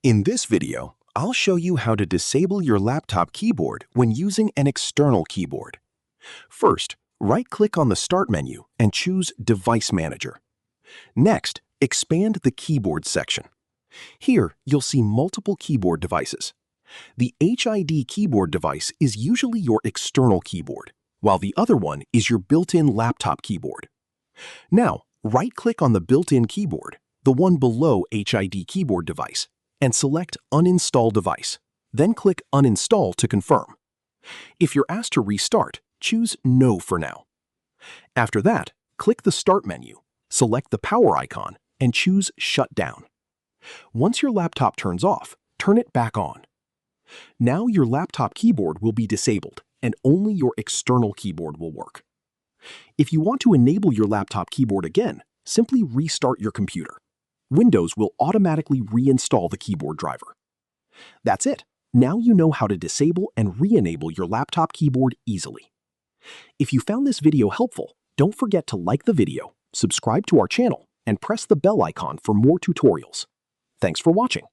In this video, I'll show you how to disable your laptop keyboard when using an external keyboard. First, right-click on the Start menu and choose Device Manager. Next, expand the Keyboard section. Here, you'll see multiple keyboard devices. The HID keyboard device is usually your external keyboard, while the other one is your built-in laptop keyboard. Now, right-click on the built-in keyboard, the one below HID keyboard device, and select Uninstall Device. Then click Uninstall to confirm. If you're asked to restart, choose No for now. After that, click the Start menu, select the power icon, and choose Shut Down. Once your laptop turns off, turn it back on. Now your laptop keyboard will be disabled, and only your external keyboard will work. If you want to enable your laptop keyboard again, simply restart your computer. Windows will automatically reinstall the keyboard driver. That's it. Now you know how to disable and re-enable your laptop keyboard easily. If you found this video helpful, don't forget to like the video, subscribe to our channel, and press the bell icon for more tutorials. Thanks for watching.